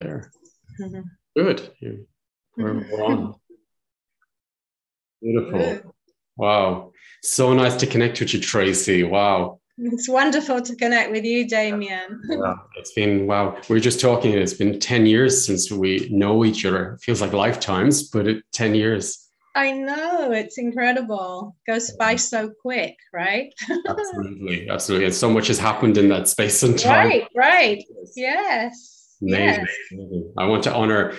there. Good. We're on. Beautiful. Good. Wow. So nice to connect with you, Tracie. Wow. It's wonderful to connect with you, Damien. Yeah, it's been, wow. We were just talking, it's been 10 years since we know each other. It feels like lifetimes, but 10 years. I know, it's incredible. Goes by so quick, right? Absolutely, absolutely. And so much has happened in that space and time. Right. Yes. Amazing. Yes. Amazing. I want to honor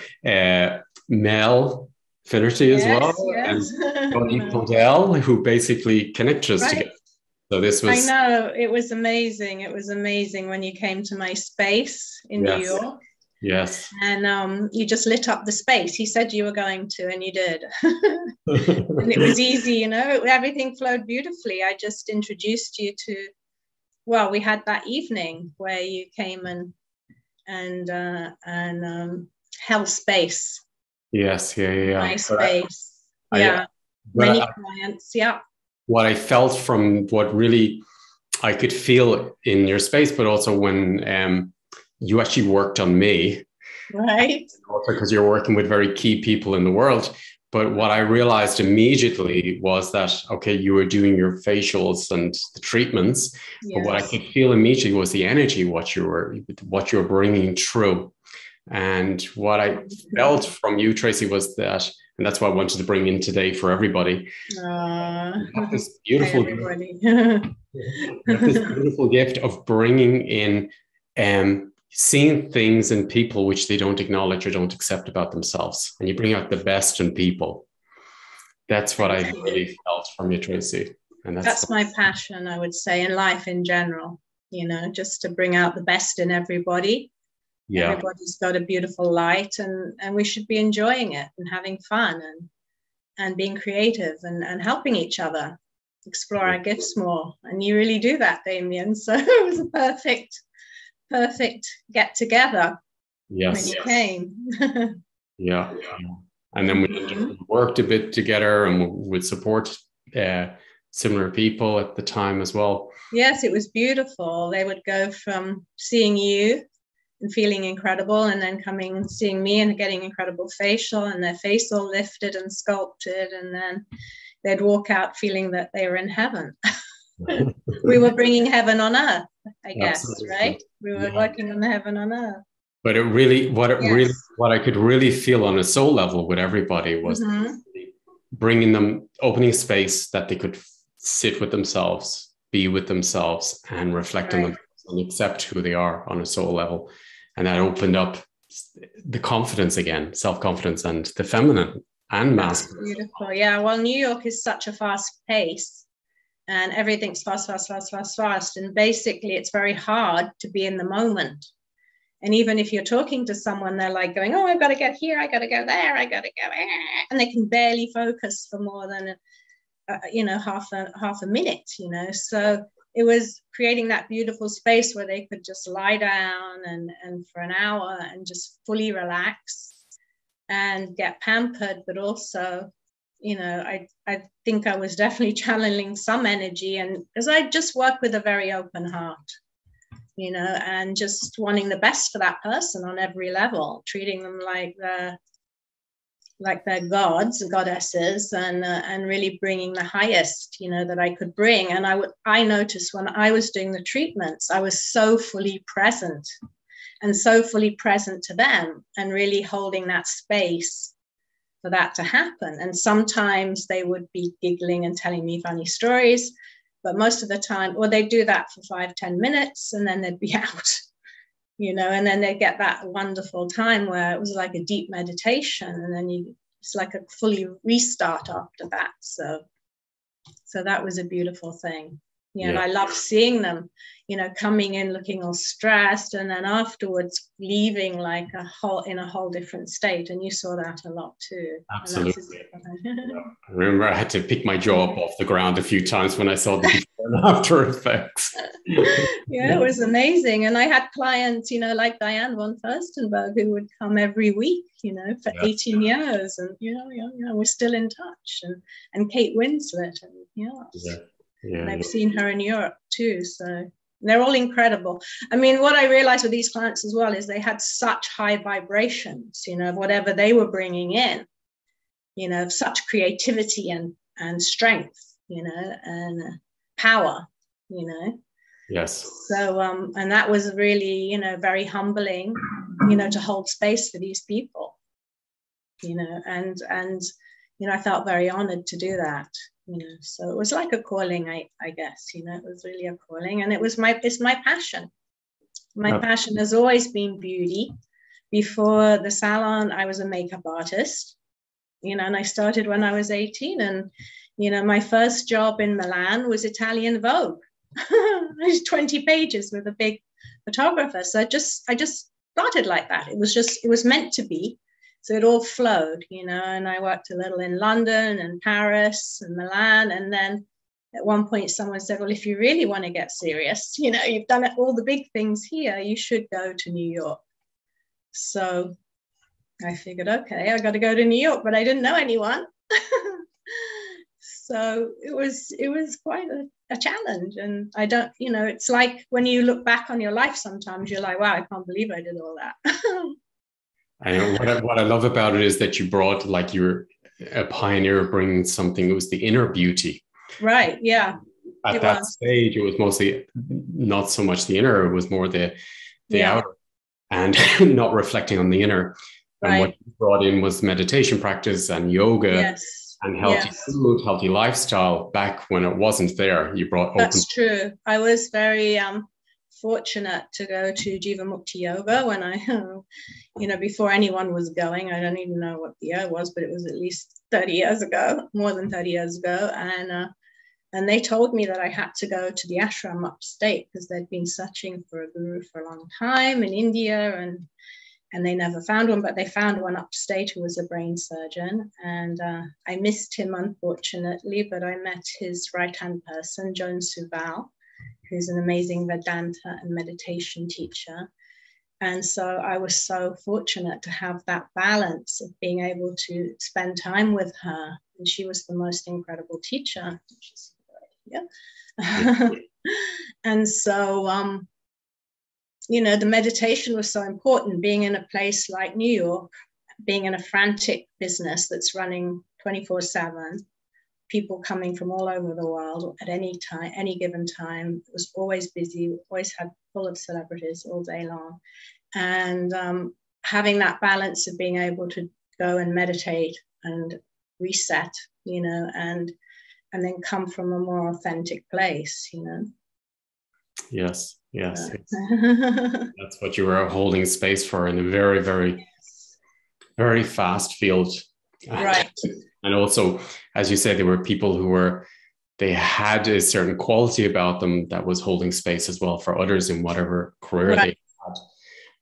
Mel Finnerty as well, Yes. and Bonnie Podell, who basically connected us together. So this was... I know, it was amazing. It was amazing when you came to my space in New York. Yes. And you just lit up the space. He said you were going to, and you did. And it was easy, you know, everything flowed beautifully. I just introduced you to, well, we had that evening where you came and held space. Yes, yeah. My space. Many clients, What I felt from what really I could feel in your space, but also when you actually worked on me. Right. Also because you're working with very key people in the world. But what I realized immediately was that, okay, you were doing your facials and the treatments, but what I could feel immediately was the energy, what you were bringing through. And what I felt from you, Tracie, was that, and that's what I wanted to bring in today for everybody. This beautiful, this beautiful gift of bringing in, seeing things in people which they don't acknowledge or don't accept about themselves, and you bring out the best in people. That's what I really felt from you, Tracie. And that's my passion, I would say, in life in general. You know, just to bring out the best in everybody. Yeah. Everybody's got a beautiful light, and we should be enjoying it and having fun and being creative and helping each other explore our gifts more. And you really do that, Damien. So it was a perfect get together when you came. Yeah. And then we worked a bit together and would support similar people at the time as well. Yes, it was beautiful. They would go from seeing you and feeling incredible, and then coming and seeing me and getting incredible facial, and their face all lifted and sculpted, and then they'd walk out feeling that they were in heaven. We were bringing heaven on earth, I guess. Absolutely. Right? We were working on the heaven on earth. But what I could really feel on a soul level with everybody was bringing them, opening space that they could sit with themselves, be with themselves, and reflect on themselves and accept who they are on a soul level. And that opened up the confidence again, self-confidence, and the feminine and masculine. Beautiful. Yeah. Well, New York is such a fast pace, and everything's fast. And basically, it's very hard to be in the moment. And even if you're talking to someone, they're like going, oh, I've got to get here, I got to go there, I got to go, and they can barely focus for more than, half a minute, So it was creating that beautiful space where they could just lie down and for an hour and just fully relax and get pampered. But also, I think I was definitely channeling some energy, and because I just work with a very open heart, and just wanting the best for that person on every level, treating them like they're gods and goddesses, and really bringing the highest, that I could bring. And I noticed when I was doing the treatments, I was so fully present to them, and really holding that space for that to happen. And sometimes they would be giggling and telling me funny stories, but most of the time, well, they'd do that for 5-10 minutes, and then they'd be out. And then they get that wonderful time where it was like a deep meditation, and then it's like a fully restart after that. So that was a beautiful thing. And I love seeing them, coming in looking all stressed, and then afterwards leaving like in a whole different state. And you saw that a lot too. Absolutely. I remember I had to pick my jaw up off the ground a few times when I saw the before and after effects. It was amazing. And I had clients, like Diane von Furstenberg, who would come every week, for 18 years, and we're still in touch, and Kate Winslet, and And I've seen her in Europe too. So They're all incredible. I mean, what I realized with these clients as well is they had such high vibrations, you know, of whatever they were bringing in, you know, of such creativity and strength, you know, and power, you know. Yes. So, and that was really, you know, very humbling, you know, to hold space for these people, you know, and, you know, I felt very honored to do that. You know, so it was like a calling, I guess, you know, it was really a calling, and it's my passion. My passion has always been beauty. Before the salon, I was a makeup artist, you know, and I started when I was 18, and, you know, my first job in Milan was Italian Vogue. It was 20 pages with a big photographer. So I just started like that. It was meant to be. So it all flowed, you know, and I worked a little in London and Paris and Milan. And then at one point someone said, well, if you really want to get serious, you know, you've done all the big things here, you should go to New York. So I figured, okay, I got to go to New York, but I didn't know anyone. So it was quite a challenge. And I don't, you know, it's like when you look back on your life, sometimes you're like, wow, I can't believe I did all that. I know what I love about it is that you brought, like, you're a pioneer bringing something. It was the inner beauty. Right. Yeah. At that stage, it was mostly not so much the inner, it was more the outer, and not reflecting on the inner. And what you brought in was meditation practice and yoga and healthy food, healthy lifestyle back when it wasn't there. You brought That's true. I was very fortunate to go to Jivamukti Yoga when I, you know, before anyone was going. I don't even know what the year was, but it was at least 30 years ago, more than 30 years ago. And they told me that I had to go to the ashram upstate because they'd been searching for a guru for a long time in India, and they never found one, but they found one upstate who was a brain surgeon. And I missed him, unfortunately, but I met his right-hand person, Joan Subal, who's an amazing Vedanta and meditation teacher. And so I was so fortunate to have that balance of being able to spend time with her. And she was the most incredible teacher. She's right here. And so, you know, the meditation was so important, being in a place like New York, being in a frantic business that's running 24/7, people coming from all over the world at any time, any given time. It was always busy, always had full of celebrities all day long. And having that balance of being able to go and meditate and reset, you know, and then come from a more authentic place, you know. Yes. That's what you were holding space for in a very, very, very fast field. Right. And also, as you said, there were people they had a certain quality about them that was holding space as well for others in whatever career they had.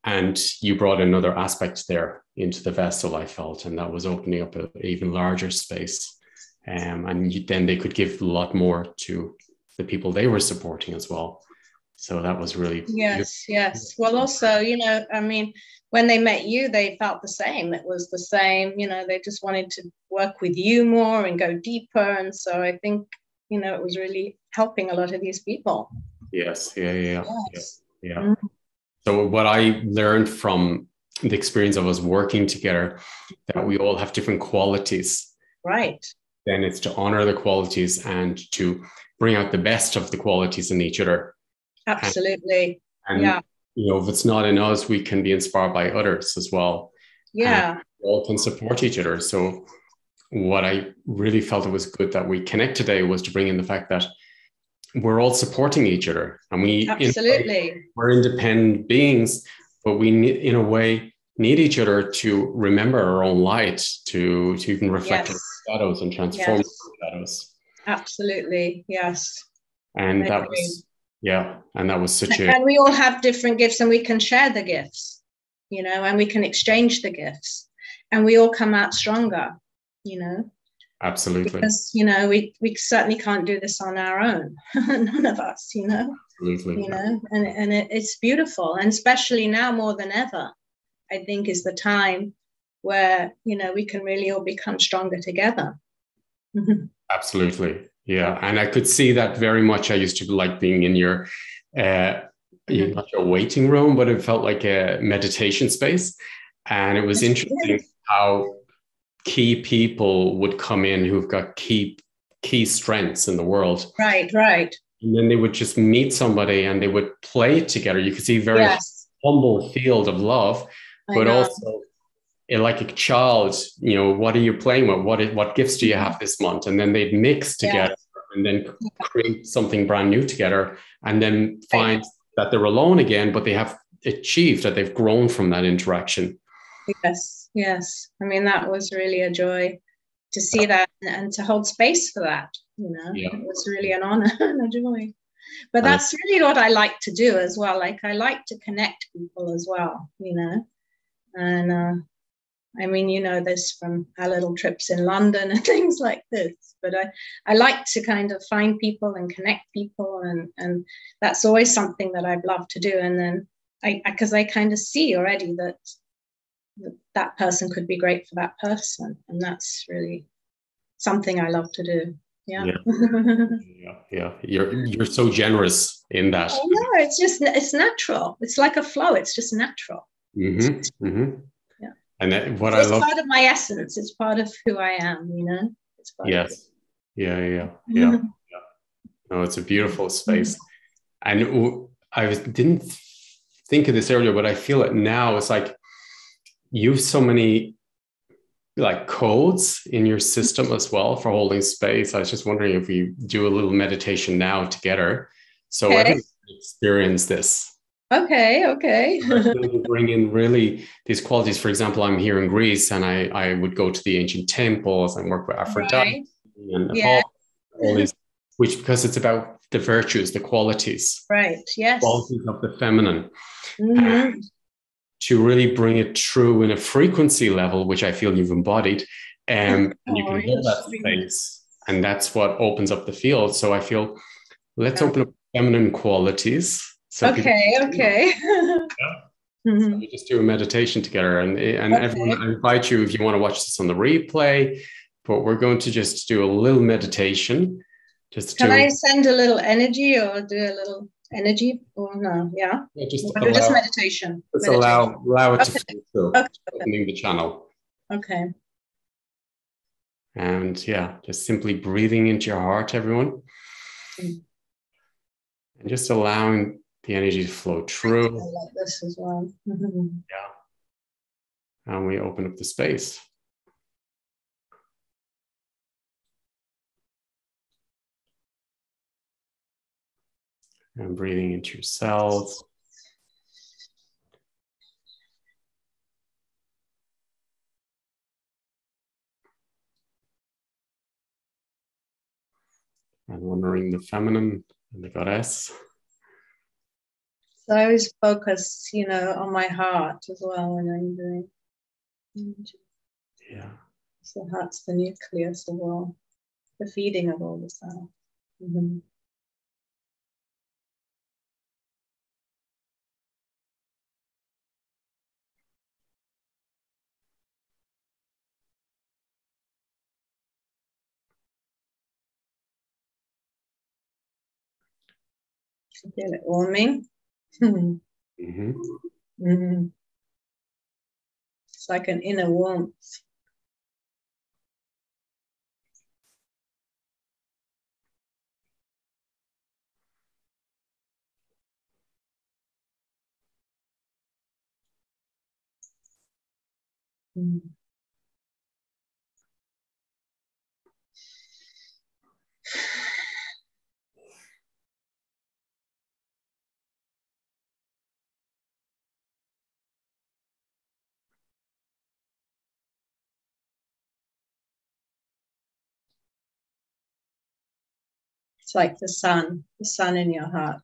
And you brought another aspect there into the vessel, I felt, and that was opening up an even larger space. And then they could give a lot more to the people they were supporting as well. So that was really yes. Well, also, you know, I mean, when they met you, they felt the same. It was the same, you know, they just wanted to work with you more and go deeper. And so I think, you know, it was really helping a lot of these people. Yes. Mm-hmm. So what I learned from the experience of us working together, that we all have different qualities. Right. Then it's to honor the qualities and to bring out the best of the qualities in each other. Absolutely. And you know, if it's not in us, we can be inspired by others as well. Yeah. And we all can support each other. So what I really felt it was good that we connect today was to bring in the fact that we're all supporting each other, and we're independent beings, but we in a way need each other to remember our own light, to even reflect our shadows and transform our shadows. Absolutely. Yes. And that was such and we all have different gifts, and we can share the gifts, you know, and we can exchange the gifts, and we all come out stronger, you know. Absolutely. Because, you know, we certainly can't do this on our own. None of us, you know. Absolutely. You know, and it's beautiful. And especially now more than ever, I think is the time where, you know, we can really all become stronger together. Absolutely. Yeah. And I could see that very much. I used to like being in your not a waiting room, but it felt like a meditation space. And it was interesting how key people would come in who've got key strengths in the world. Right, right. And then they would just meet somebody and they would play together. You could see very humble field of love, but also like a child, you know, what are you playing with? What gifts do you have this month? And then they'd mix together and then create something brand new together, and then find that they're alone again, but they have achieved that they've grown from that interaction. Yes, yes. I mean, that was really a joy to see that and to hold space for that. You know, it was really an honor and a joy. But that's really what I like to do as well. Like, I like to connect people as well, you know. And I mean, you know this from our little trips in London and things like this. But I like to kind of find people and connect people, and that's always something that I've loved to do. And then because I kind of see already that person could be great for that person, and that's really something I love to do. Yeah. You're so generous in that. Oh, no, it's natural. It's like a flow. It's just natural. Yeah. And it's part of my essence. It's part of who I am, you know. It's part of it. Yeah. No, it's a beautiful space. And I didn't think of this earlier, but I feel it now. It's like you have so many like codes in your system as well for holding space. I was just wondering if we do a little meditation now together, so everyone can experience this. Okay. Bring in really these qualities. For example, I'm here in Greece, and I would go to the ancient temples and work with Aphrodite and all these, because it's about the virtues, the qualities, qualities of the feminine. And to really bring it true in a frequency level, which I feel you've embodied, and you can hold that space, and that's what opens up the field. So I feel, let's open up feminine qualities. So so we just do a meditation together, and everyone, I invite you, if you want to watch this on the replay, but we're going to just do a little meditation. Can I send a little energy or do a little energy or no? Just meditation. Just allow it to flow through, opening the channel. And just simply breathing into your heart, everyone, and just allowing the energy to flow through. I like this as well. And we open up the space. And breathing into your cells. And honoring the feminine and the goddess. So I always focus, you know, on my heart as well when I'm doing. So the heart's the nucleus of all, the feeding of all the cells. I feel it warming. It's like an inner warmth. It's like the sun in your heart.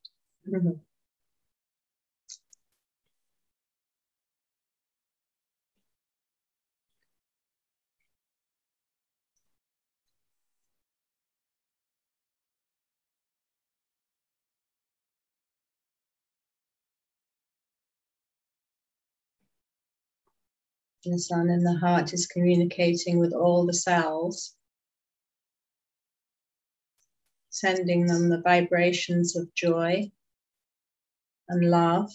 The sun in the heart is communicating with all the cells, sending them the vibrations of joy, and love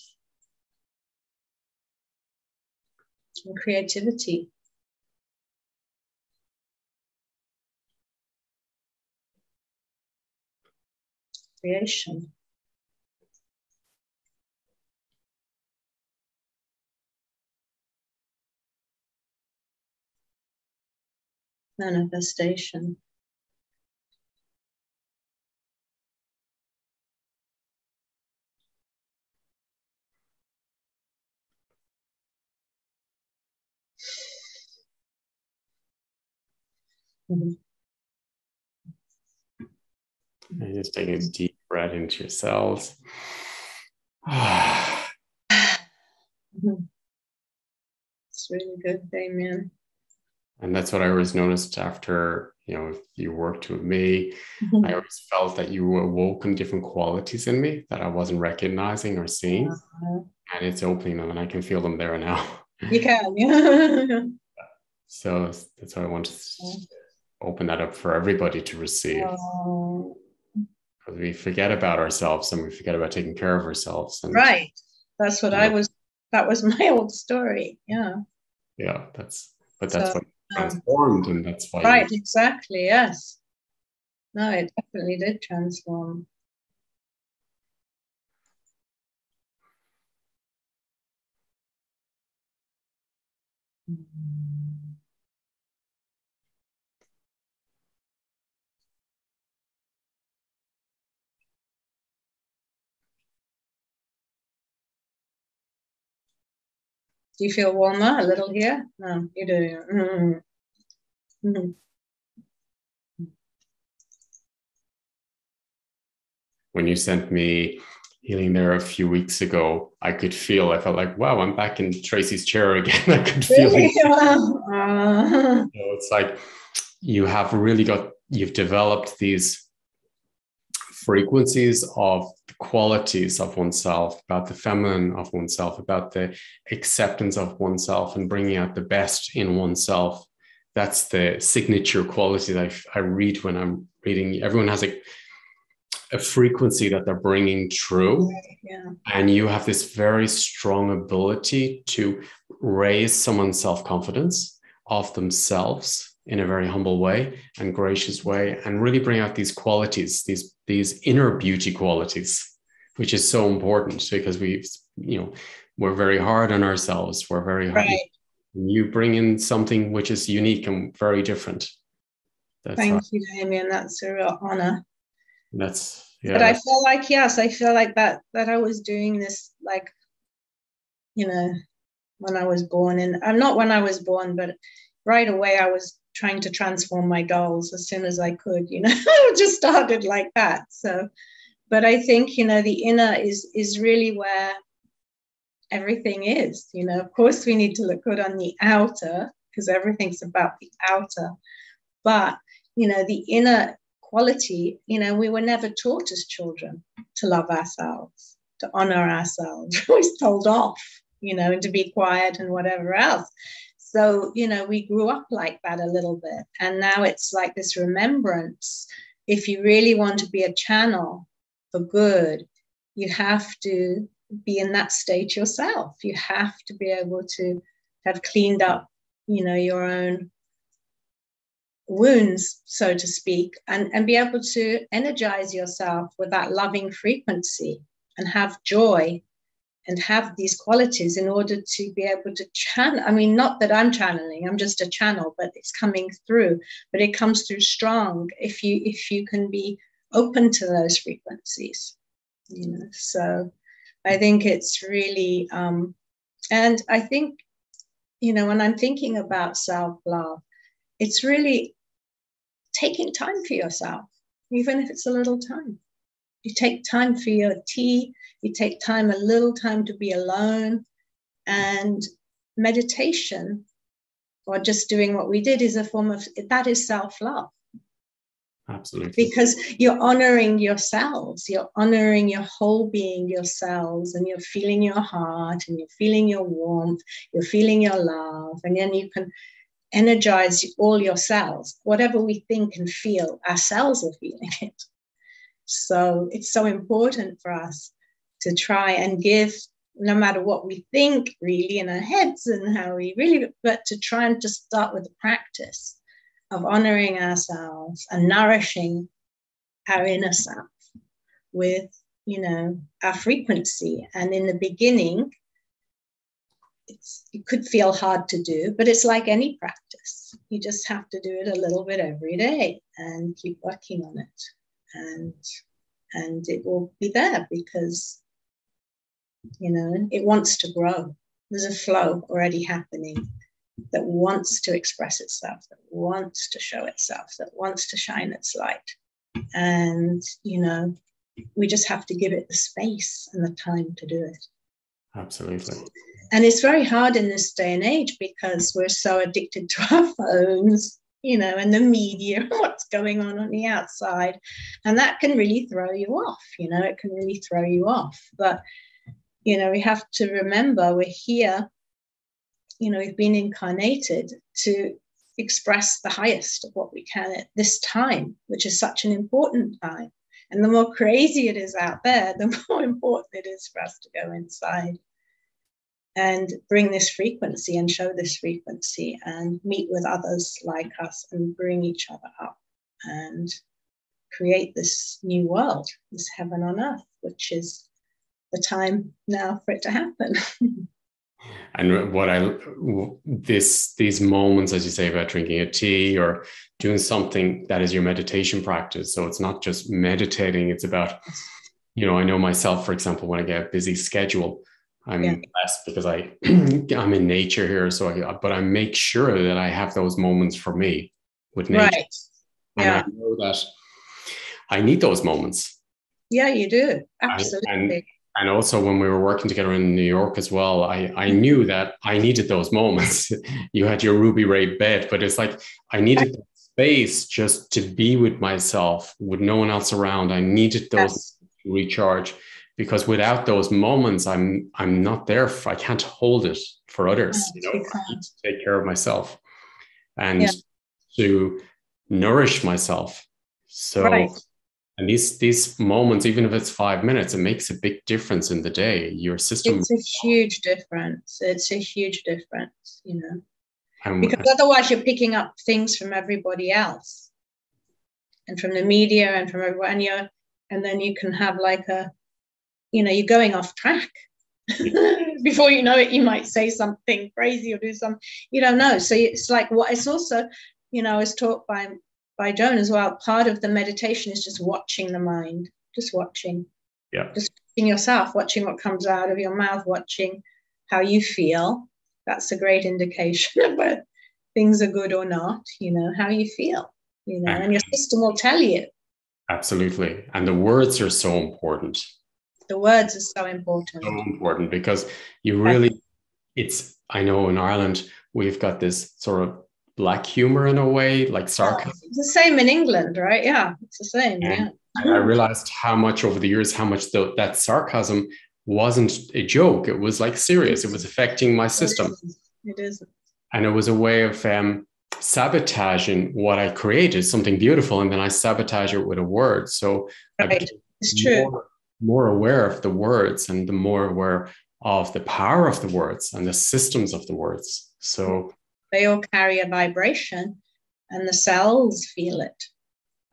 and creativity. Creation. Manifestation. Mm-hmm. And just take a deep breath into your cells. It's really good, Damien. And that's what I always noticed after, you worked with me. Mm-hmm. I always felt that you awoken different qualities in me that I wasn't recognizing or seeing. And it's opening them, and I can feel them there now. You can, yeah. So that's why I want to open that up for everybody to receive. Because we forget about ourselves, and we forget about taking care of ourselves. And, right. That's what that was my old story. Yeah. Yeah, that's what transformed, and that's why. Right, exactly, yes. No, it definitely did transform. Do you feel warmer a little here? No, you do. Mm-hmm. Mm-hmm. When you sent me healing there a few weeks ago, I felt like, wow, I'm back in Tracie's chair again. I could feel it. It's like you've developed these frequencies of the qualities of oneself, about the feminine of oneself, about the acceptance of oneself and bringing out the best in oneself. That's the signature quality that I read when I'm reading. Everyone has a frequency that they're bringing true. Yeah. And you have this very strong ability to raise someone's self-confidence of themselves in a very humble way and gracious way, and really bring out these qualities, these inner beauty qualities, which is so important because we're very hard on ourselves. We're very hard. Right. You bring in something which is unique and very different. Thank you, Damien. That's a real honor. But I feel like, yes, I feel like that I was doing this, like, when I was born, and not when I was born, but right away I was trying to transform my dolls as soon as I could, I just started like that. So, but I think, the inner is really where everything is. Of course we need to look good on the outer because everything's about the outer, but the inner quality, we were never taught as children to love ourselves, to honor ourselves. We're always told off, and to be quiet and whatever else. So, we grew up like that a little bit. And now it's like this remembrance. If you really want to be a channel for good, you have to be in that state yourself. You have to be able to have cleaned up, your own wounds, so to speak, and be able to energize yourself with that loving frequency and have joy and have these qualities in order to be able to channel. I mean, not that I'm channeling, I'm just a channel, but it's coming through, but it comes through strong if you can be open to those frequencies, so I think it's really, and I think, when I'm thinking about self-love, it's really taking time for yourself, even if it's a little time. You take time for your tea, you take a little time to be alone, and meditation, or just doing what we did, is a form of, that is self-love. Absolutely. Because you're honoring yourselves, you're honoring your whole being, your cells, and you're feeling your heart, and you're feeling your warmth, you're feeling your love, and then you can energize all your cells. Whatever we think and feel, our cells are feeling it. So it's so important for us to try and give, no matter what we think really in our heads and how we really, but to try and just start with the practice of honoring ourselves and nourishing our inner self with, you know, our frequency. And in the beginning, it could feel hard to do, but it's like any practice. You just have to do it a little bit every day and keep working on it. And it will be there because, you know, it wants to grow. There's a flow already happening that wants to express itself, that wants to show itself, that wants to shine its light. And, you know, we just have to give it the space and the time to do it. Absolutely. And it's very hard in this day and age because we're so addicted to our phones, you know, and the media, what's going on the outside. And that can really throw you off, you know, it can really throw you off. But, you know, we have to remember we're here, you know, we've been incarnated to express the highest of what we can at this time, which is such an important time. And the more crazy it is out there, the more important it is for us to go inside and bring this frequency and show this frequency and meet with others like us and bring each other up and create this new world, this heaven on earth, which is the time now for it to happen. And these moments, as you say, about drinking a tea or doing something that is your meditation practice. So it's not just meditating, it's about, you know, I know myself, for example, when I get a busy schedule, I'm blessed because I'm in nature here. But I make sure that I have those moments for me with nature. Right. And I know that I need those moments. Yeah, you do. Absolutely. And also when we were working together in New York as well, I knew that I needed those moments. You had your Ruby Ray bed, but it's like I needed that space just to be with myself, with no one else around. I needed those to recharge, because without those moments, I'm not there. I can't hold it for others. You know, I need to take care of myself and to nourish myself. So. And these moments, even if it's 5 minutes, it makes a big difference in the day. Your system. It's a huge difference. It's a huge difference, you know, because otherwise you're picking up things from everybody else and from the media and from everyone. And then you can have like you know, you're going off track. Before you know it, you might say something crazy or do something, you don't know. So it's like it's also, you know, I was taught by Joan as well, part of the meditation is just watching the mind, just watching. Yeah. Just watching yourself, watching what comes out of your mouth, watching how you feel. That's a great indication of whether things are good or not, you know, how you feel, you know, and your system will tell you. Absolutely. And the words are so important. The words are so important. So important because you really, I know in Ireland, we've got this sort of black humor in a way, like sarcasm. It's the same in England, right? Yeah, it's the same. And I realized how much over the years, that sarcasm wasn't a joke. It was like serious. It was affecting my system. It is. And it was a way of sabotaging what I created, something beautiful, and then I sabotage it with a word. So it's true. More aware of the words and the more aware of the power of the words and the systems of the words. So they all carry a vibration and the cells feel it.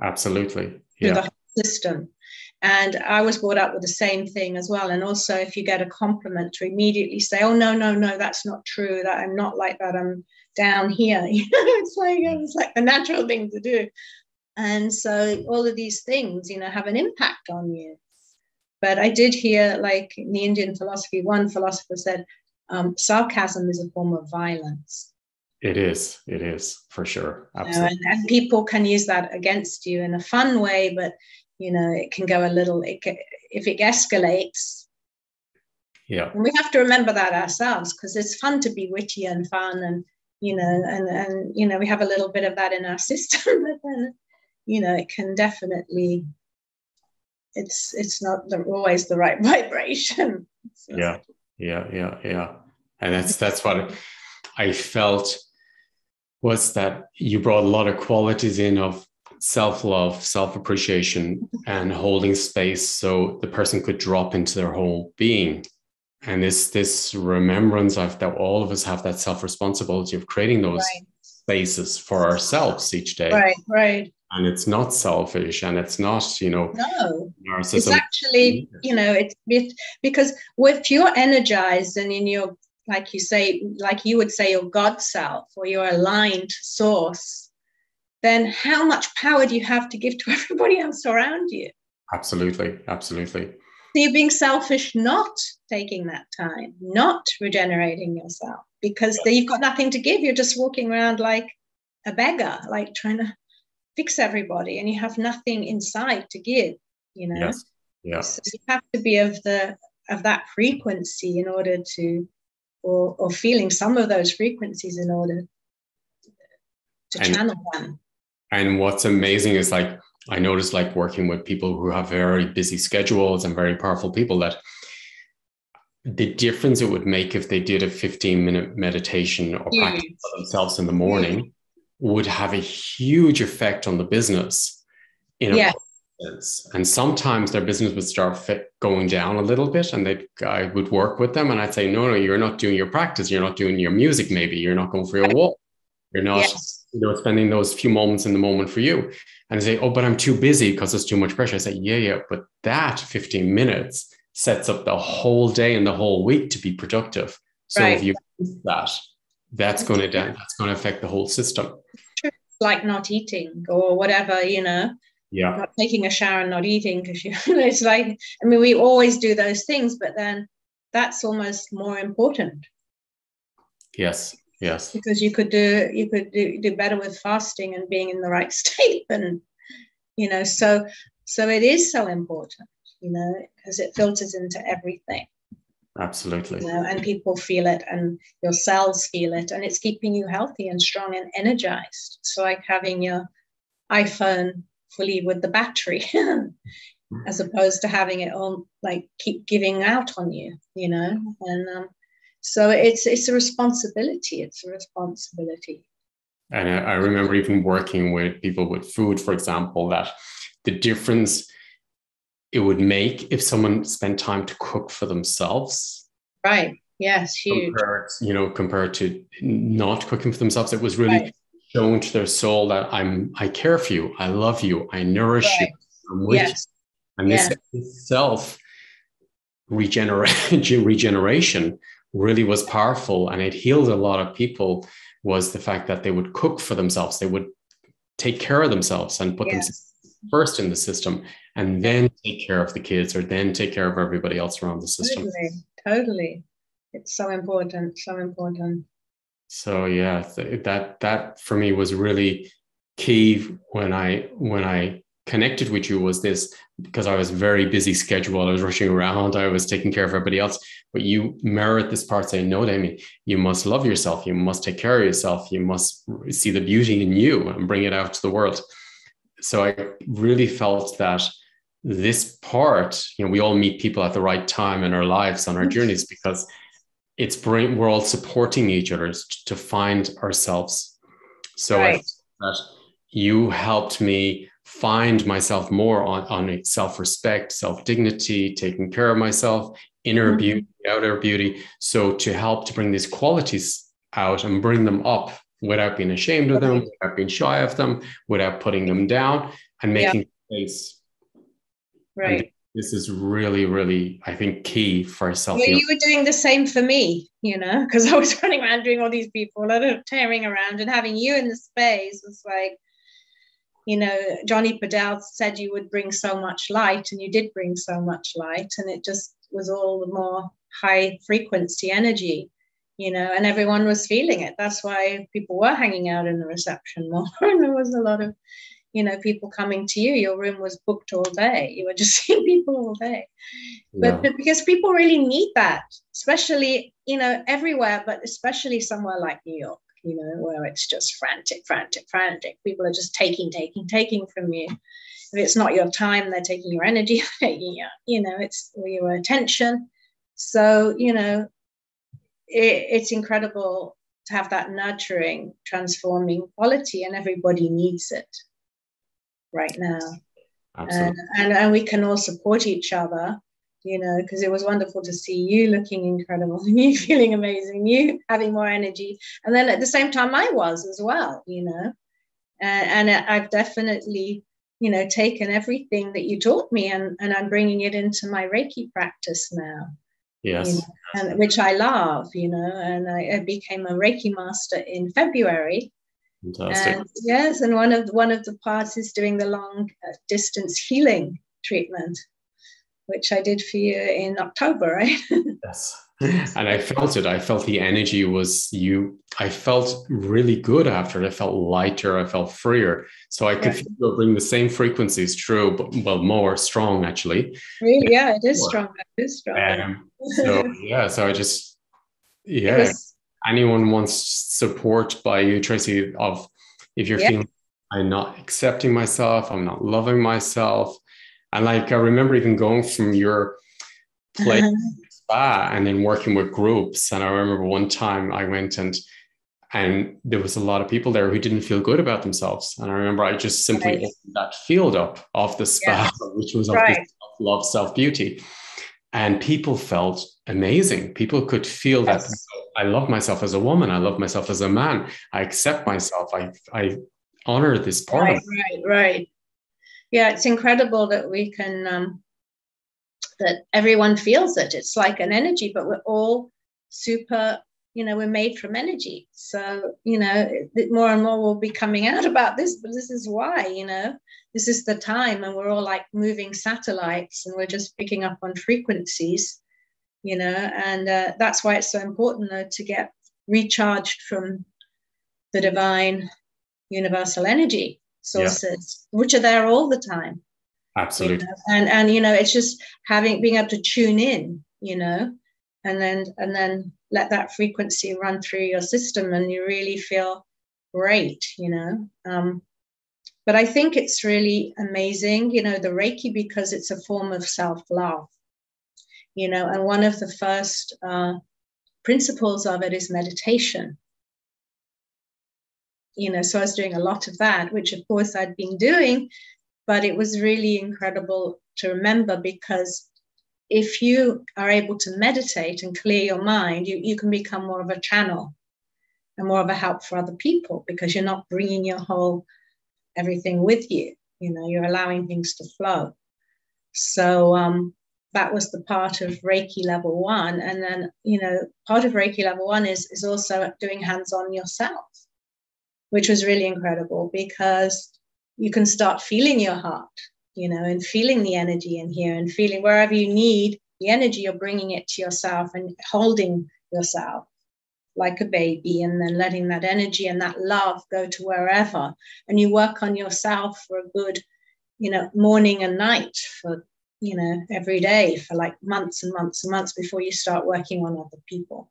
Absolutely. Through the whole system. And I was brought up with the same thing as well. And also if you get a compliment, to immediately say, oh, no, that's not true. That I'm not like that. I'm down here. It's like the natural thing to do. And so all of these things, you know, have an impact on you. But I did hear, like in the Indian philosophy, one philosopher said, sarcasm is a form of violence. It is for sure. Absolutely. And people can use that against you in a fun way, but you know, it can go if it escalates. Yeah. And we have to remember that ourselves, because it's fun to be witty and fun, and you know, and you know, we have a little bit of that in our system, but then, you know, it can definitely, it's not always the right vibration. So. Yeah. And that's what I felt was that you brought a lot of qualities in of self-love, self-appreciation, and holding space so the person could drop into their whole being. And this remembrance of that all of us have that self-responsibility of creating those spaces for ourselves each day. Right. And it's not selfish, and it's not, no, narcissism. It's actually, it's because if you're energized and in your, like you would say, your God self, or your aligned source, then how much power do you have to give to everybody else around you? Absolutely. So you're being selfish, not taking that time, not regenerating yourself, because you've got nothing to give. You're just walking around like a beggar, like trying to fix everybody, and you have nothing inside to give, Yes. Yeah. So you have to be of that frequency in order to, or feeling some of those frequencies in order to channel them. And what's amazing is, like, I noticed, like, working with people who have very busy schedules and very powerful people, that the difference it would make if they did a 15-minute meditation or practice for themselves in the morning would have a huge effect on the business in a sense. And sometimes their business would start going down a little bit, and I would work with them, and I'd say, no, you're not doing your practice. You're not doing your music. Maybe you're not going for your walk. You're not spending those few moments in the moment for you. And I say, oh, but I'm too busy because there's too much pressure. I say, yeah, but that 15 minutes sets up the whole day and the whole week to be productive. So if you use that's going to affect the whole system. Like not eating or whatever, not taking a shower and not eating, because it's like, I mean, we always do those things, but then that's almost more important. Yes. Because you could do better with fasting and being in the right state, and so it is so important, because it filters into everything. Absolutely. And people feel it, and your cells feel it, and it's keeping you healthy and strong and energized. It's like having your iPhone fully with the battery as opposed to having it all like keep giving out on you, and so it's a responsibility. And I remember even working with people with food, for example, that the difference it would make if someone spent time to cook for themselves. Right. Yes. Huge. Compared to not cooking for themselves, it was really shown to their soul that I care for you, I love you, I nourish you, I'm with you. And this self regeneration really was powerful, and it healed a lot of people. Was the fact that they would cook for themselves, they would take care of themselves and put themselves first in the system, and then take care of the kids, or then take care of everybody else around the system. Totally. It's so important. So yeah, that for me was really key when I connected with you, was this, because I was very busy schedule. I was rushing around. I was taking care of everybody else. But you merit this part, saying, no, Damien, you must love yourself. You must take care of yourself. You must see the beauty in you and bring it out to the world. So I really felt that this part, we all meet people at the right time in our lives, on our journeys, because we're all supporting each other to find ourselves. So I think that you helped me find myself more on self-respect, self-dignity, taking care of myself, inner beauty, outer beauty. So to help to bring these qualities out and bring them up without being ashamed of them, without being shy of them, without putting them down, and making space. Right. And this is really, really, I think, key for self. Well, you were doing the same for me, because I was running around doing all these people, tearing around, and having you in the space was like, Johnny Padell said you would bring so much light, and you did bring so much light, and it just was all the more high frequency energy, and everyone was feeling it. That's why people were hanging out in the reception more, and there was a lot of, people coming to you. Your room was booked all day. You were just seeing people all day. But because people really need that, especially, everywhere, but especially somewhere like New York, where it's just frantic. People are just taking from you. If it's not your time, they're taking your energy, taking your, it's your attention. So, it's incredible to have that nurturing, transforming quality, and everybody needs it. right now. Absolutely. And we can all support each other, you know, because it was wonderful to see you looking incredible and you feeling amazing, you having more energy. And then at the same time, I was as well, you know, and I've definitely, you know, taken everything that you taught me and I'm bringing it into my Reiki practice now. Yes. You know, and which I love, you know, and I became a Reiki master in February. Fantastic. And yes, and one of the parts is doing the long distance healing treatment, which I did for you in October, right? Yes. And I felt it. I felt the energy was you. I felt really good after it. I felt lighter. I felt freer. So I could feel bring the same frequencies through, but well, more strong actually. Really? Yeah, it is strong. It is strong. So I just, anyone wants support by you, Tracie, of if you're feeling I'm not accepting myself, I'm not loving myself. And like, I remember even going from your place spa and then working with groups. And I remember one time I went and there was a lot of people there who didn't feel good about themselves. And I remember I just simply opened that field up of the spa, which was of this self-love, self-beauty. And people felt amazing. People could feel that I love myself as a woman. I love myself as a man. I accept myself. I honor this part of me. Right. Yeah, it's incredible that we can, that everyone feels it. It's like an energy, but we're all super, you know, we're made from energy. So, you know, more and more will be coming out about this, but this is why, you know, this is the time, and we're all like moving satellites and we're just picking up on frequencies, you know, and that's why it's so important, though, to get recharged from the divine universal energy sources, which are there all the time. Absolutely. You know? And you know, it's just being able to tune in, you know, and then let that frequency run through your system and you really feel great, you know. But I think it's really amazing, you know, the Reiki, because it's a form of self-love, you know, and one of the first principles of it is meditation. You know, so I was doing a lot of that, which of course I'd been doing, but it was really incredible to remember, because if you are able to meditate and clear your mind, you can become more of a channel and more of a help for other people, because you're not bringing your whole everything with you. You know, you're allowing things to flow. So that was the part of Reiki level 1. And then, you know, part of Reiki level 1 is also doing hands-on yourself, which was really incredible, because you can start feeling your heart, you know, and feeling the energy in here, and feeling wherever you need the energy, you're bringing it to yourself and holding yourself like a baby, and then letting that energy and that love go to wherever. And you work on yourself for a good, you know, morning and night, for, you know, every day for like months and months and months before you start working on other people.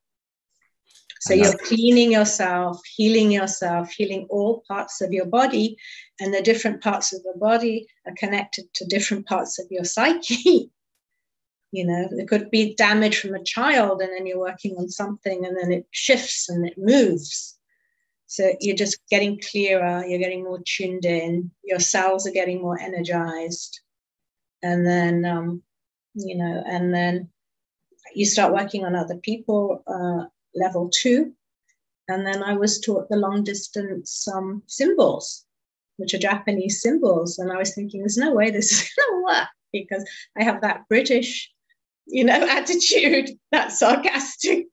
So you're cleaning yourself, healing all parts of your body, and the different parts of the body are connected to different parts of your psyche. You know, there could be damage from a child, and then you're working on something, and then it shifts and it moves. So you're just getting clearer, you're getting more tuned in, your cells are getting more energized. And then, you know, and then you start working on other people, level 2. And then I was taught the long distance symbols, which are Japanese symbols. And I was thinking, there's no way this is going to work, because I have that British, you know, attitude, that sarcastic,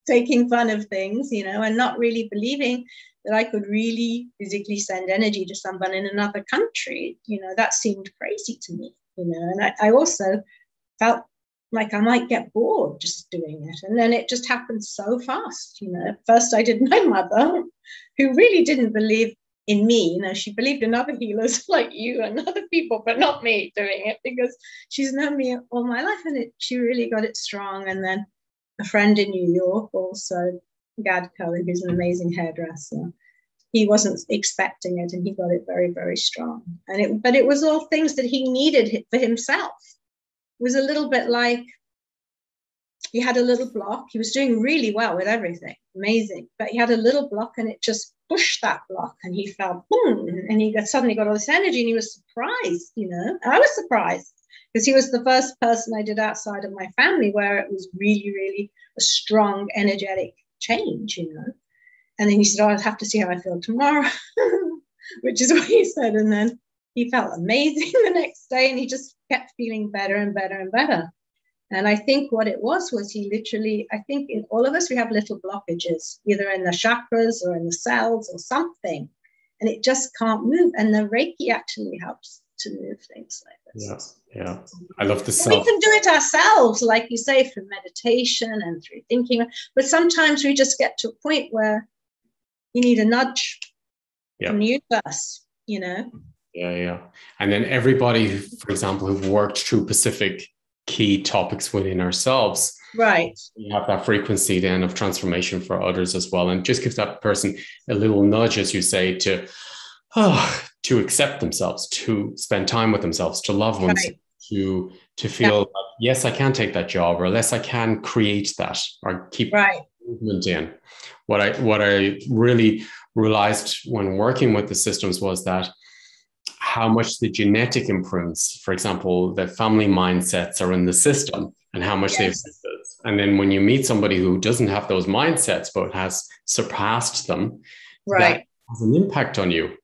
taking fun of things, you know, and not really believing that I could really physically send energy to someone in another country. You know, that seemed crazy to me, you know, and I also felt like I might get bored just doing it. And then it just happened so fast, you know. First I did my mother, who really didn't believe in me. You know, she believed in other healers like you and other people, but not me doing it, because she's known me all my life, and she really got it strong. And then a friend in New York also, Gad Cohen, who's an amazing hairdresser, he wasn't expecting it, and he got it very, very strong. But it was all things that he needed for himself. It was a little bit like, he had a little block. He was doing really well with everything, amazing. But he had a little block, and it just pushed that block, and he felt boom, and he suddenly got all this energy, and he was surprised, you know. And I was surprised because he was the first person I did outside of my family where it was really, really a strong, energetic change, you know. And then he said, "Oh, I'll have to see how I feel tomorrow," which is what he said. And then he felt amazing the next day, and he just kept feeling better and better and better. And I think what it was he literally, I think in all of us, we have little blockages, either in the chakras or in the cells or something, and it just can't move. And the Reiki actually helps to move things like this. Yeah. I love the We can do it ourselves, like you say, through meditation and through thinking. But sometimes we just get to a point where you need a nudge from the universe, you know? Yeah. And then everybody, for example, who've worked through specific key topics within ourselves. Right. You have that frequency then of transformation for others as well. And just gives that person a little nudge, as you say, to accept themselves, to spend time with themselves, to love oneself, to feel like, yes, I can take that job, or yes, I can create that, or keep movement in. What I really realized when working with the systems was that how much the genetic imprints, for example, the family mindsets are in the system, and how much they've affected. And then when you meet somebody who doesn't have those mindsets but has surpassed them, that has an impact on you,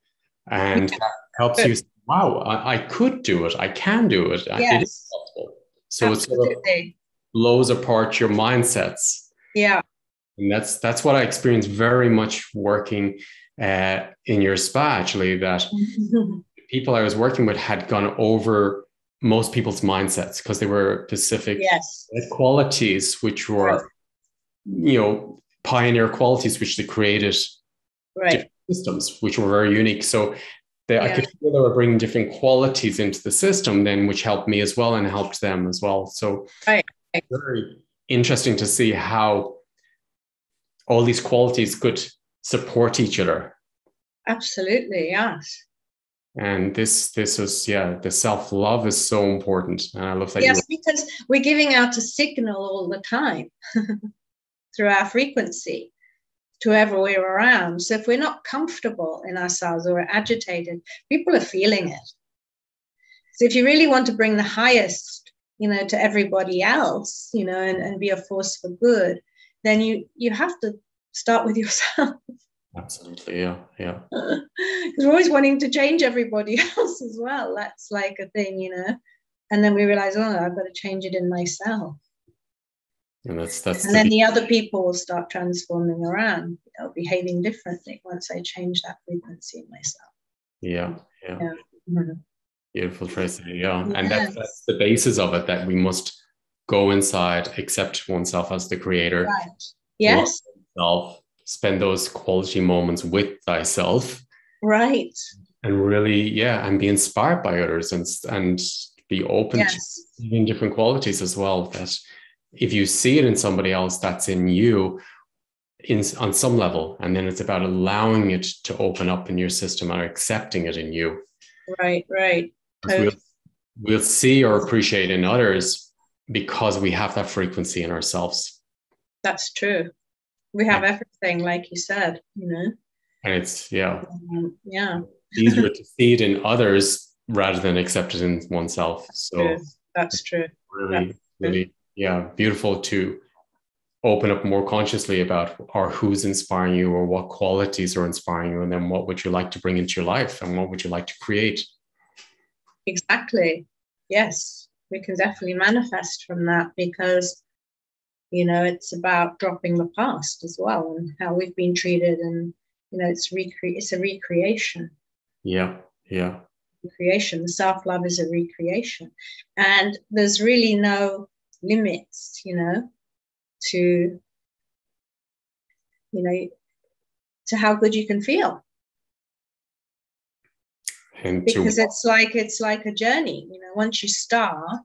and that helps you say, wow, I could do it, I can do it, it is possible. So it sort of blows apart your mindsets. And that's what I experienced very much working in your spa, actually, that people I was working with had gone over most people's mindsets because they were specific qualities, which were, you know, pioneer qualities, which they created different systems, which were very unique. So I could feel they were bringing different qualities into the system then, which helped me as well and helped them as well. So very interesting to see how all these qualities could support each other. Absolutely, yes. And this was, the self-love is so important. And I love that. Because we're giving out a signal all the time through our frequency to whoever we're around. So if we're not comfortable in ourselves or we're agitated, people are feeling it. So if you really want to bring the highest, you know, to everybody else, you know, and be a force for good, then you have to start with yourself. Absolutely, yeah. Because we're always wanting to change everybody else as well. That's like a thing, you know. And then we realize, oh, I've got to change it in myself. And that's and then the other people will start transforming around, you know, behaving differently once I change that frequency in myself. Yeah. Mm-hmm. Beautiful, Tracie. Yeah. And that's the basis of it, that we must go inside, accept oneself as the creator. Right. Yes. Spend those quality moments with thyself. Right. And really, and be inspired by others and be open to seeing different qualities as well. That if you see it in somebody else, that's in you on some level. And then it's about allowing it to open up in your system or accepting it in you. Right. Totally. We'll see or appreciate in others because we have that frequency in ourselves. That's true. We have everything, like you said, you know. And it's, easier to see it in others rather than accept it in oneself. So that's true. Really, beautiful to open up more consciously about who's inspiring you or what qualities are inspiring you, and then what would you like to bring into your life and what would you like to create. Exactly. Yes, we can definitely manifest from that, because you know, it's about dropping the past as well and how we've been treated, and you know, it's a recreation. Recreation. The self-love is a recreation, and there's really no limits, you know, to how good you can feel. Because it's like a journey, you know. Once you start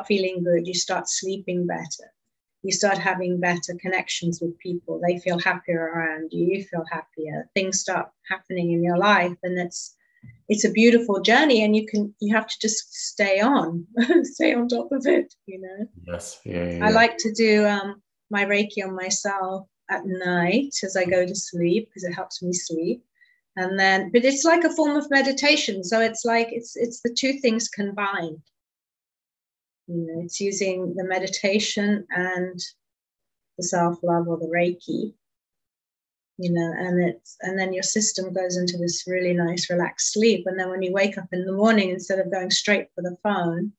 feeling good, you start sleeping better. You start having better connections with people. They feel happier around you. You feel happier. Things start happening in your life, and it's it's a beautiful journey, and you have to just stay on top of it, you know. Yes. Yeah. I like to do my Reiki on myself at night as I go to sleep, because it helps me sleep. And then, but it's like a form of meditation. So it's like, it's the two things combined. You know, it's using the meditation and the self-love, or the Reiki, you know, and then your system goes into this really nice relaxed sleep. And then when you wake up in the morning, instead of going straight for the phone,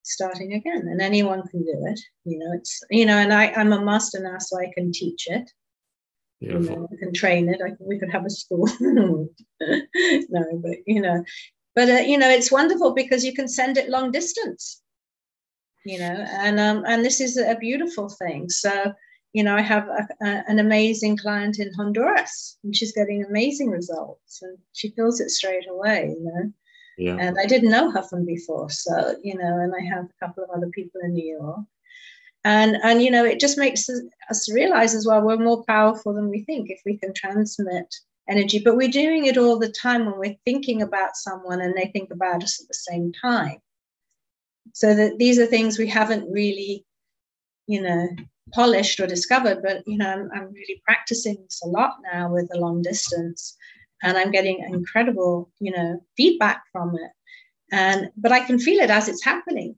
starting again. And anyone can do it, you know. It's, you know, and I'm a master now, so I can teach it. Beautiful. You know, I can train it. We could have a school. No, but you know, it's wonderful because you can send it long distance, you know, and this is a beautiful thing. So, you know, I have an amazing client in Honduras, and she's getting amazing results, and she feels it straight away, you know. Yeah. And I didn't know her from before. So, you know, and I have a couple of other people in New York. And you know, it just makes us realize as well, we're more powerful than we think if we can transmit energy. But we're doing it all the time when we're thinking about someone and they think about us at the same time. So that these are things we haven't really, you know, polished or discovered. But, you know, I'm really practicing this a lot now with the long distance. And I'm getting incredible, you know, feedback from it. But I can feel it as it's happening.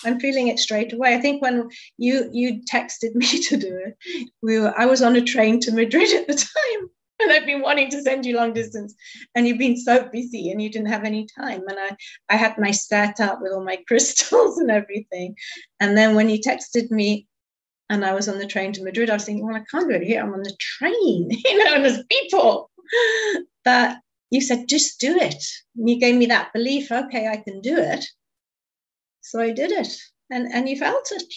I'm feeling it straight away. I think when you texted me to do it, I was on a train to Madrid at the time, and I've been wanting to send you long distance, and you've been so busy and you didn't have any time. And I had my set up with all my crystals and everything. And then when you texted me and I was on the train to Madrid, I was thinking, well, I can't do it here. I'm on the train, you know, and there's people. But you said, just do it. And you gave me that belief, okay, I can do it. So I did it, and you felt it.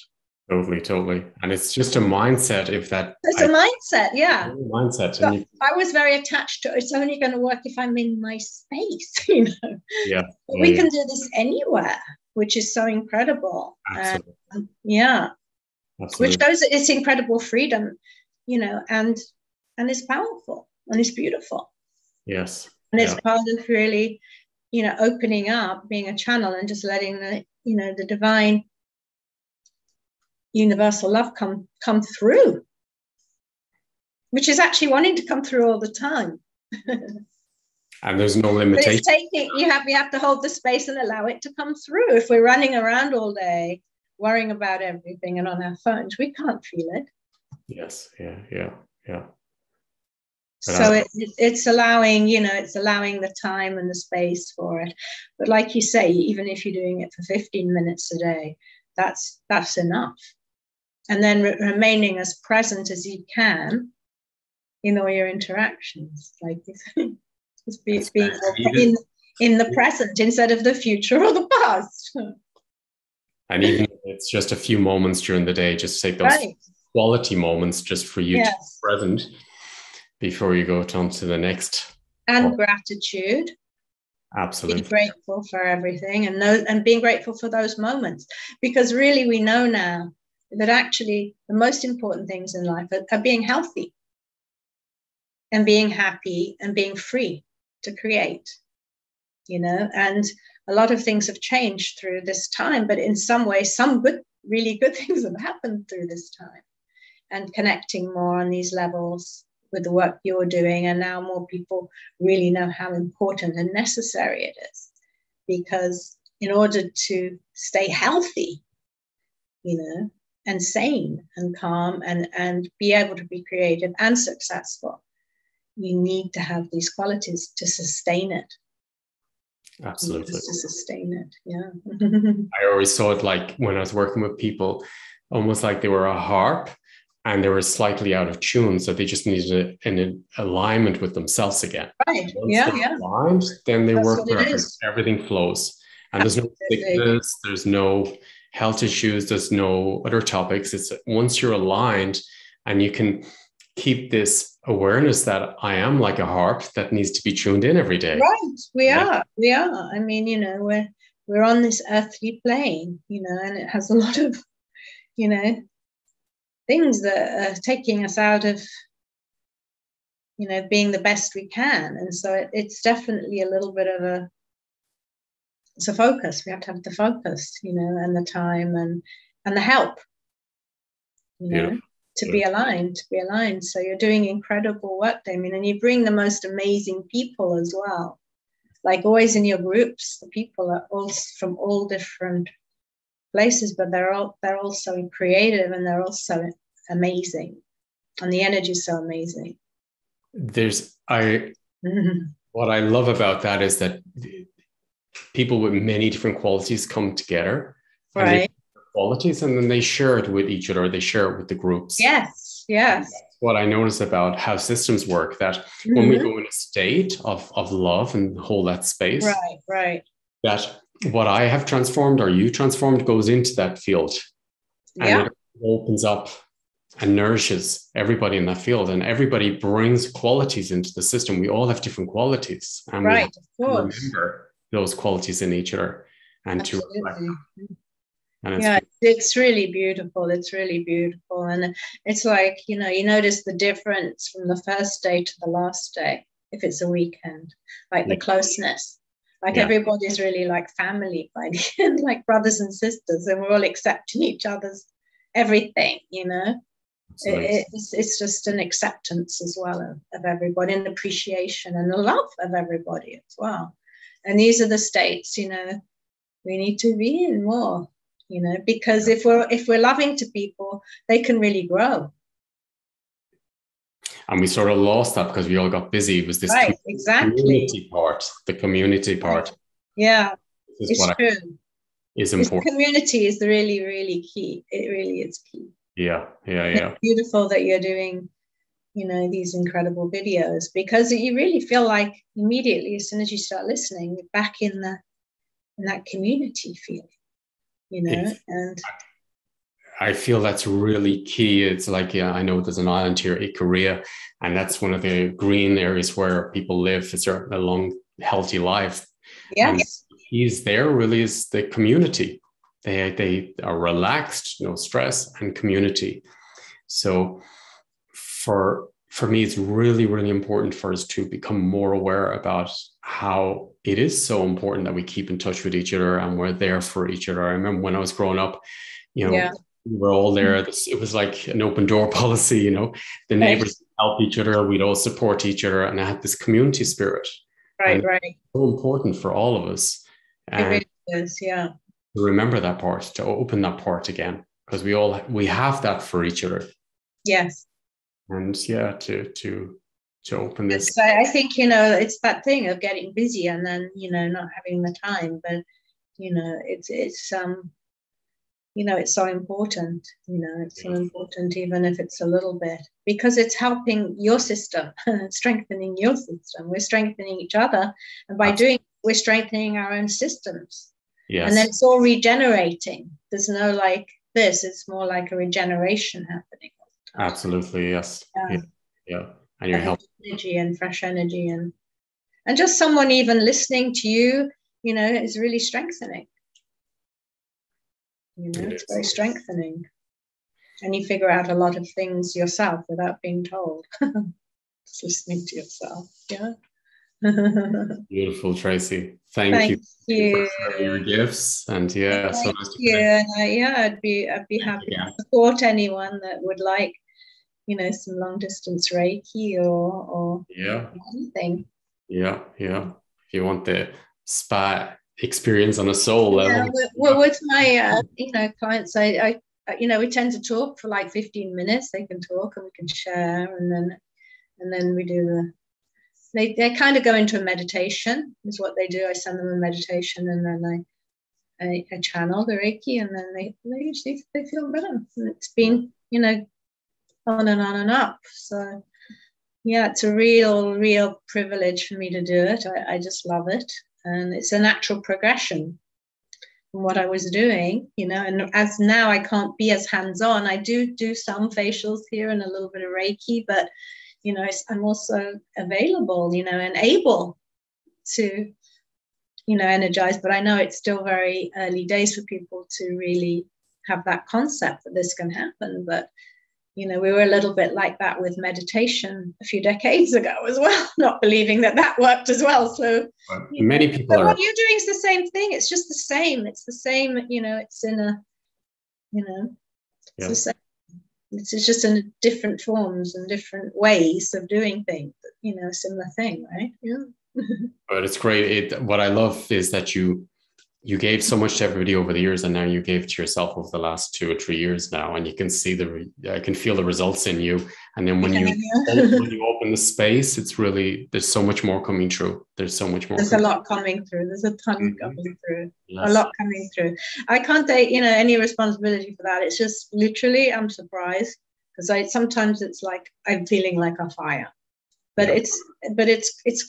Totally. And it's just a mindset. It's a mindset, yeah. Mindset. So I was very attached to it. It's only going to work if I'm in my space, you know. Yeah. We can do this anywhere, which is so incredible. Absolutely. Yeah. Absolutely. Which shows that it's incredible freedom, you know, and it's powerful and it's beautiful. Yes. And it's part of really, you know, opening up, being a channel, and just letting the, you know, the divine universal love come through, which is actually wanting to come through all the time. And there's no limitation. But it's taking, you have to hold the space and allow it to come through. If we're running around all day worrying about everything and on our phones, we can't feel it. Yes. Yeah. So it's allowing, you know, it's allowing the time and the space for it. But like you say, even if you're doing it for 15 minutes a day, that's enough. And then remaining as present as you can in all your interactions, like just being in the present instead of the future or the past. And even if it's just a few moments during the day, just take those quality moments just for you to be present before you go on to the next. And gratitude. Absolutely. Be grateful for everything, and being grateful for those moments, because really we know now that actually the most important things in life are being healthy and being happy and being free to create, you know. And a lot of things have changed through this time, but in some ways, some really good things have happened through this time, and connecting more on these levels with the work you're doing. And now more people really know how important and necessary it is, because in order to stay healthy, you know, and sane and calm and be able to be creative and successful, you need to have these qualities to sustain it. Absolutely. To sustain it, yeah. I always saw it like when I was working with people, almost like they were a harp and they were slightly out of tune. So they just needed an alignment with themselves again. Right, Once they're aligned, then they work perfect. Everything flows. And there's no sickness, there's no health issues, there's no other topics. It's once you're aligned and you can keep this awareness that I am like a harp that needs to be tuned in every day. Right, we are. I mean, you know, we're on this earthly plane, you know, and it has a lot of, you know, things that are taking us out of, being the best we can. And so it's definitely a little bit of it's a focus. We have to have the focus, and the time and the help, to be aligned. So you're doing incredible work, Damien, and you bring the most amazing people as well. Like always in your groups, the people are all from all different places, but they're all so creative, and they're all so amazing, and the energy is so amazing. What I love about that is that people with many different qualities come together, right? Qualities, and then they share it with each other. They share it with the groups. Yes. That's what I notice about how systems work, that when we go in a state of love and hold that space, right, that what I have transformed or you transformed goes into that field, and it opens up and nourishes everybody in that field, and everybody brings qualities into the system. We all have different qualities, and we have to remember those qualities in each other and to reflect. And it's really beautiful. It's really beautiful. And it's like, you notice the difference from the first day to the last day, if it's a weekend, like the closeness, like everybody's really like family by the end, like brothers and sisters, and we're all accepting each other's everything, It's just an acceptance as well of everybody, and appreciation and the love of everybody as well. And these are the states, we need to be in more. Because if we're loving to people, they can really grow. And we sort of lost that because we all got busy. It was this community part, the community part. Yeah, it's true. Is important. This community is really, really key. It really is key. Yeah. It's beautiful that you're doing, these incredible videos, because you really feel like immediately as soon as you start listening, you're back in that community feeling. And I feel that's really key. It's like, I know there's an island here, Ikaria, and that's one of the green areas where people live a long, healthy life. Yes. And he's there really is the community. They are relaxed, no stress, and community. So for me, it's really, really important for us to become more aware about how it is so important that we keep in touch with each other and we're there for each other. I remember when I was growing up, we were all there. It was like an open door policy, the neighbors help each other. We'd all support each other. And I had this community spirit. Right. So important for all of us. And it really is, to remember that part, to open that part again, because we have that for each other. Yes. And to open this. So I think, it's that thing of getting busy and then, not having the time, but, it's so important, it's so important, even if it's a little bit, because it's helping your system, strengthening your system. We're strengthening each other. And by doing it, we're strengthening our own systems. Yes. And then it's all regenerating. There's no like this, it's more like a regeneration happening. Absolutely, yes. Yeah. And your help. Energy and fresh energy and just someone even listening to you, is really strengthening. It's very strengthening. And you figure out a lot of things yourself without being told. Just listening to yourself. Yeah. Beautiful, Tracie. Thank you for sharing your gifts. And so nice to I'd be happy to support anyone that would like, some long distance Reiki or anything. Yeah. If you want the spa experience on a soul level. With my clients, I we tend to talk for like 15 minutes. They can talk and we can share, and then we do they kind of go into a meditation is what they do. I send them a meditation, and then I channel the Reiki, and then they usually feel better. And it's been on and on and up. So it's a real privilege for me to do it. I just love it, and it's a natural progression from what I was doing, and as now I can't be as hands-on. I do some facials here and a little bit of Reiki, but I'm also available, and able to, energize. But I know it's still very early days for people to really have that concept that this can happen. But, we were a little bit like that with meditation a few decades ago as well, not believing that worked as well. So many people what you're doing is the same thing. It's just the same. It's the same, it's in a, it's the same. It's just in different forms and different ways of doing things, similar thing, right? Yeah. But it's great. What I love is that you gave so much to everybody over the years, and now you gave to yourself over the last 2 or 3 years now, and you can see I can feel the results in you. And then when you open the space, it's really, there's so much more coming through. There's a lot coming through. There's a ton coming through. Yes. A lot coming through. I can't take, any responsibility for that. It's just literally, I'm surprised, because sometimes it's like I'm feeling like a fire, but it's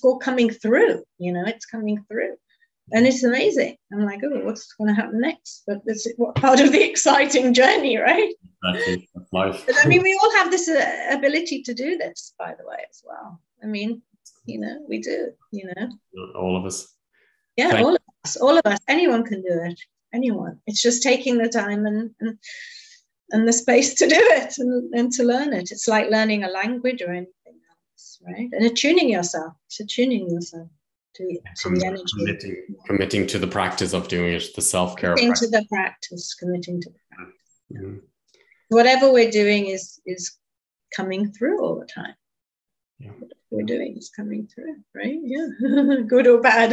all coming through. It's coming through. And it's amazing. I'm like, oh, what's going to happen next? But this is part of the exciting journey, right? Exactly. That's life. But we all have this ability to do this, by the way, as well. We do, All of us. Yeah, all of us. Anyone can do it. Anyone. It's just taking the time and the space to do it and to learn it. It's like learning a language or anything else, right? And attuning yourself. It's attuning yourself to the energy. Committing to the practice of doing it, the self-care committing to the practice. Mm-hmm. Whatever we're doing is coming through all the time. Yeah. Whatever we're doing is coming through, right? Yeah. Good or bad.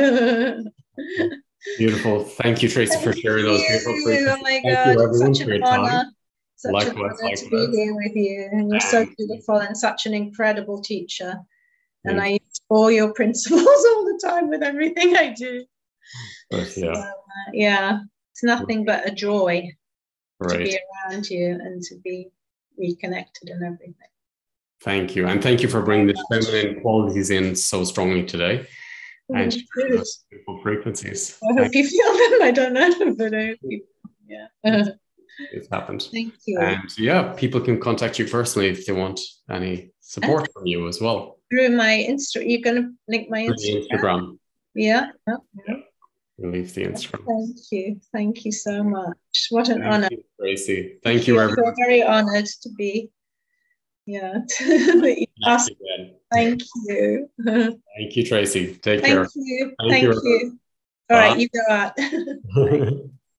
Beautiful. Thank you, Tracie, for sharing those beautiful frequencies. Oh my God, it's such an honor. Such an honor to be here with you. And you're so beautiful and such an incredible teacher. And I use all your principles all the time with everything I do. It's nothing but a joy to be around you and to be reconnected and everything. Thank you. And thank you for bringing the feminine qualities in so strongly today. And those beautiful frequencies. I hope you feel them. I don't know, but I hope you, it's happened. Thank you. And people can contact you personally if they want any support from you as well. Through my you're going to link my Instagram. Yeah. We'll leave the Instagram. Thank you so much. What an honor. You, Tracie. Thank you, everyone. I'm very honored to be. Thank you. Thank you, Tracie. Take care. Thank you. All right, you go out.